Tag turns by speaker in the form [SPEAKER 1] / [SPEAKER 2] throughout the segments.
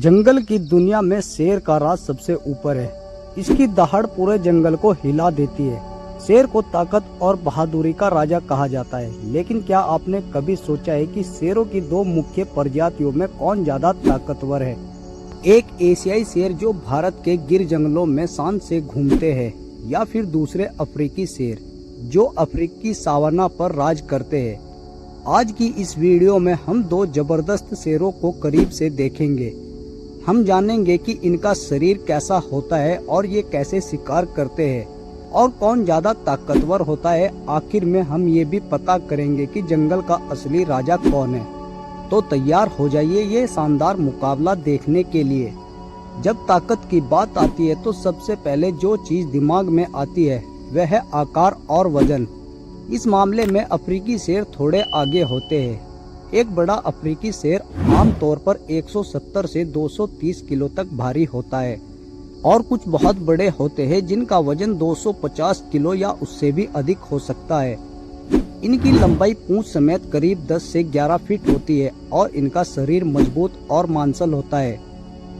[SPEAKER 1] जंगल की दुनिया में शेर का राज सबसे ऊपर है। इसकी दहाड़ पूरे जंगल को हिला देती है। शेर को ताकत और बहादुरी का राजा कहा जाता है, लेकिन क्या आपने कभी सोचा है कि शेरों की दो मुख्य प्रजातियों में कौन ज्यादा ताकतवर है? एक एशियाई शेर जो भारत के गिर जंगलों में शान से घूमते हैं, या फिर दूसरे अफ्रीकी शेर जो अफ्रीकी सावाना पर राज करते हैं। आज की इस वीडियो में हम दो जबरदस्त शेरों को करीब से देखेंगे। हम जानेंगे कि इनका शरीर कैसा होता है और ये कैसे शिकार करते हैं और कौन ज्यादा ताकतवर होता है। आखिर में हम ये भी पता करेंगे कि जंगल का असली राजा कौन है। तो तैयार हो जाइए ये शानदार मुकाबला देखने के लिए। जब ताकत की बात आती है तो सबसे पहले जो चीज दिमाग में आती है वह है आकार और वजन। इस मामले में अफ्रीकी शेर थोड़े आगे होते हैं। एक बड़ा अफ्रीकी शेर आमतौर पर 170 से 230 किलो तक भारी होता है और कुछ बहुत बड़े होते हैं जिनका वजन 250 किलो या उससे भी अधिक हो सकता है। इनकी लंबाई पूंछ समेत करीब 10 से 11 फीट होती है और इनका शरीर मजबूत और मांसल होता है,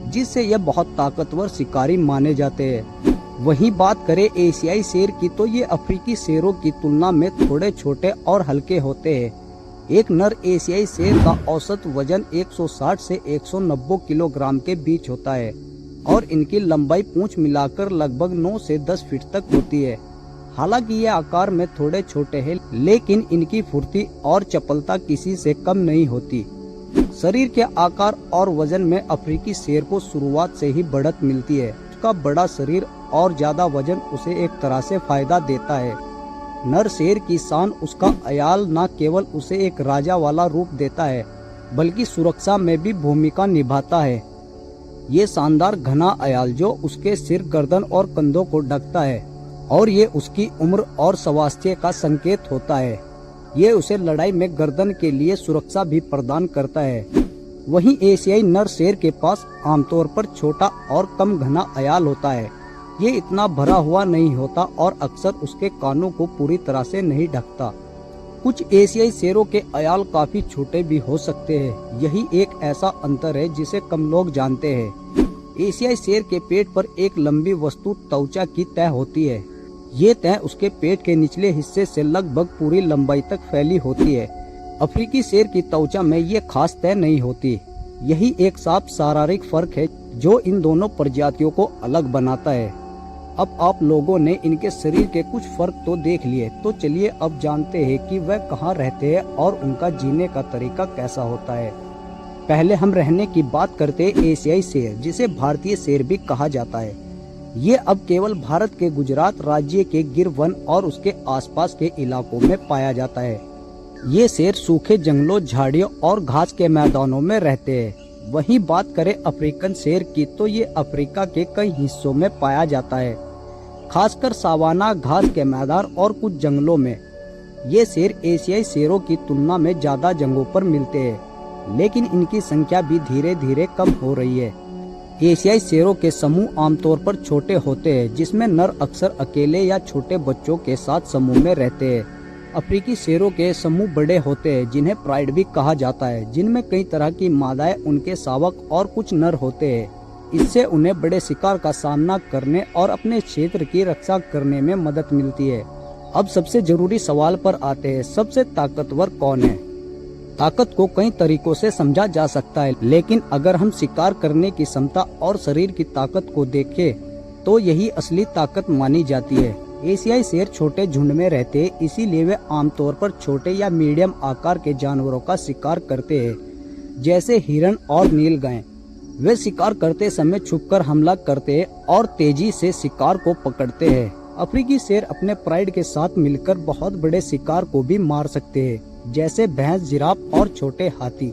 [SPEAKER 1] जिससे यह बहुत ताकतवर शिकारी माने जाते हैं। वहीं बात करें एशियाई शेर की तो ये अफ्रीकी शेरों की तुलना में थोड़े छोटे और हल्के होते हैं। एक नर एशियाई शेर का औसत वजन 160 से 190 किलोग्राम के बीच होता है और इनकी लंबाई पूंछ मिलाकर लगभग 9 से 10 फीट तक होती है। हालांकि ये आकार में थोड़े छोटे हैं, लेकिन इनकी फुर्ती और चपलता किसी से कम नहीं होती। शरीर के आकार और वजन में अफ्रीकी शेर को शुरुआत से ही बढ़त मिलती है। उसका बड़ा शरीर और ज्यादा वजन उसे एक तरह से फायदा देता है। नर शेर की शान उसका अयाल न केवल उसे एक राजा वाला रूप देता है, बल्कि सुरक्षा में भी भूमिका निभाता है। ये शानदार घना अयाल जो उसके सिर, गर्दन और कंधों को ढकता है और ये उसकी उम्र और स्वास्थ्य का संकेत होता है। ये उसे लड़ाई में गर्दन के लिए सुरक्षा भी प्रदान करता है। वहीं एशियाई नर शेर के पास आमतौर पर छोटा और कम घना अयाल होता है। ये इतना भरा हुआ नहीं होता और अक्सर उसके कानों को पूरी तरह से नहीं ढकता। कुछ एशियाई शेरों के अयाल काफी छोटे भी हो सकते हैं। यही एक ऐसा अंतर है जिसे कम लोग जानते हैं। एशियाई शेर के पेट पर एक लंबी वस्तु त्वचा की तह होती है। ये तह उसके पेट के निचले हिस्से से लगभग पूरी लंबाई तक फैली होती है। अफ्रीकी शेर की त्वचा में ये खास तह नहीं होती। यही एक साफ शारीरिक फर्क है जो इन दोनों प्रजातियों को अलग बनाता है। अब आप लोगों ने इनके शरीर के कुछ फर्क तो देख लिए, तो चलिए अब जानते हैं कि वह कहाँ रहते हैं और उनका जीने का तरीका कैसा होता है। पहले हम रहने की बात करते हैं एशियाई शेर, जिसे भारतीय शेर भी कहा जाता है। ये अब केवल भारत के गुजरात राज्य के गिर वन और उसके आसपास के इलाकों में पाया जाता है। ये शेर सूखे जंगलों, झाड़ियों और घास के मैदानों में रहते हैं। वहीं बात करें अफ्रीकन शेर की तो ये अफ्रीका के कई हिस्सों में पाया जाता है, खासकर सावाना, घास के मैदान और कुछ जंगलों में। ये शेर एशियाई शेरों की तुलना में ज्यादा जगहों पर मिलते हैं, लेकिन इनकी संख्या भी धीरे धीरे कम हो रही है। एशियाई शेरों के समूह आमतौर पर छोटे होते हैं, जिसमें नर अक्सर अकेले या छोटे बच्चों के साथ समूह में रहते हैं। अफ्रीकी शेरों के समूह बड़े होते हैं, जिन्हें प्राइड भी कहा जाता है, जिनमें कई तरह की मादाएं, उनके शावक और कुछ नर होते हैं। इससे उन्हें बड़े शिकार का सामना करने और अपने क्षेत्र की रक्षा करने में मदद मिलती है। अब सबसे जरूरी सवाल पर आते हैं, सबसे ताकतवर कौन है? ताकत को कई तरीकों से समझा जा सकता है, लेकिन अगर हम शिकार करने की क्षमता और शरीर की ताकत को देखें तो यही असली ताकत मानी जाती है। एशियाई शेर छोटे झुंड में रहते हैं, इसीलिए वे आमतौर पर छोटे या मीडियम आकार के जानवरों का शिकार करते हैं, जैसे हिरण और नीलगाय। वे शिकार करते समय छुपकर हमला करते हैं और तेजी से शिकार को पकड़ते हैं। अफ्रीकी शेर अपने प्राइड के साथ मिलकर बहुत बड़े शिकार को भी मार सकते हैं, जैसे भैंस, जिराफ और छोटे हाथी।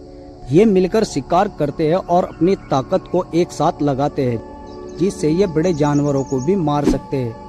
[SPEAKER 1] ये मिलकर शिकार करते हैं और अपनी ताकत को एक साथ लगाते हैं, जिससे ये बड़े जानवरों को भी मार सकते हैं।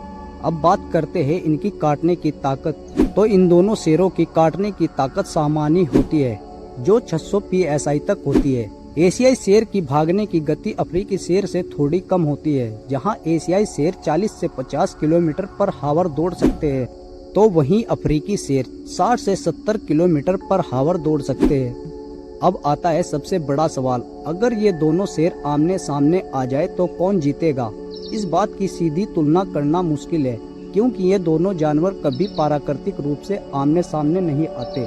[SPEAKER 1] अब बात करते हैं इनकी काटने की ताकत। तो इन दोनों शेरों की काटने की ताकत सामान्य होती है, जो 600 psi तक होती है। एशियाई शेर की भागने की गति अफ्रीकी शेर से थोड़ी कम होती है। जहां एशियाई शेर 40 से 50 किलोमीटर पर हावर दौड़ सकते हैं, तो वहीं अफ्रीकी शेर 60 से 70 किलोमीटर पर हावर दौड़ सकते हैं। अब आता है सबसे बड़ा सवाल, अगर ये दोनों शेर आमने सामने आ जाए तो कौन जीतेगा? इस बात की सीधी तुलना करना मुश्किल है, क्योंकि ये दोनों जानवर कभी प्राकृतिक रूप से आमने सामने नहीं आते।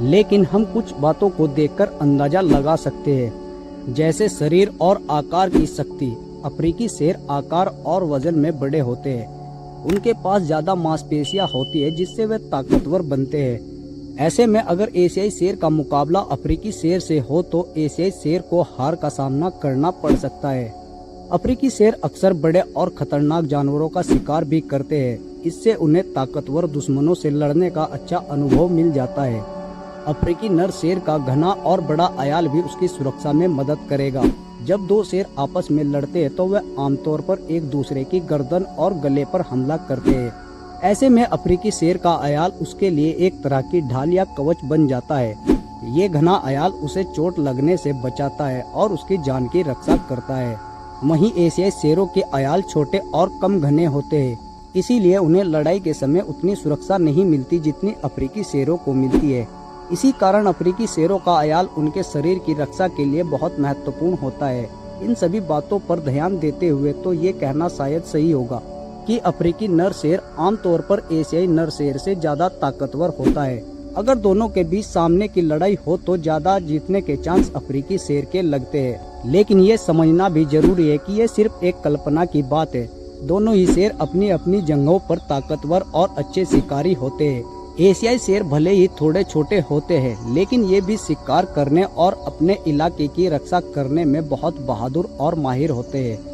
[SPEAKER 1] लेकिन हम कुछ बातों को देखकर अंदाजा लगा सकते हैं, जैसे शरीर और आकार की शक्ति। अफ्रीकी शेर आकार और वजन में बड़े होते हैं। उनके पास ज्यादा मांसपेशियां होती है, जिससे वे ताकतवर बनते हैं। ऐसे में अगर एशियाई शेर का मुकाबला अफ्रीकी शेर से हो तो एशियाई शेर को हार का सामना करना पड़ सकता है। अफ्रीकी शेर अक्सर बड़े और खतरनाक जानवरों का शिकार भी करते हैं। इससे उन्हें ताकतवर दुश्मनों से लड़ने का अच्छा अनुभव मिल जाता है। अफ्रीकी नर शेर का घना और बड़ा अयाल भी उसकी सुरक्षा में मदद करेगा। जब दो शेर आपस में लड़ते हैं तो वे आमतौर पर एक दूसरे की गर्दन और गले पर हमला करते हैं। ऐसे में अफ्रीकी शेर का अयाल उसके लिए एक तरह की ढाल या कवच बन जाता है। ये घना अयाल उसे चोट लगने से बचाता है और उसकी जान की रक्षा करता है। वहीं एशियाई शेरों के अयाल छोटे और कम घने होते हैं, इसीलिए उन्हें लड़ाई के समय उतनी सुरक्षा नहीं मिलती जितनी अफ्रीकी शेरों को मिलती है। इसी कारण अफ्रीकी शेरों का अयाल उनके शरीर की रक्षा के लिए बहुत महत्वपूर्ण होता है। इन सभी बातों पर ध्यान देते हुए तो ये कहना शायद सही होगा कि अफ्रीकी नर शेर आमतौर पर एशियाई नर शेर से ज्यादा ताकतवर होता है। अगर दोनों के बीच सामने की लड़ाई हो तो ज्यादा जीतने के चांस अफ्रीकी शेर के लगते हैं। लेकिन ये समझना भी जरूरी है कि ये सिर्फ एक कल्पना की बात है। दोनों ही शेर अपनी अपनी जगहों पर ताकतवर और अच्छे शिकारी होते हैं। एशियाई शेर भले ही थोड़े छोटे होते हैं, लेकिन ये भी शिकार करने और अपने इलाके की रक्षा करने में बहुत बहादुर और माहिर होते हैं।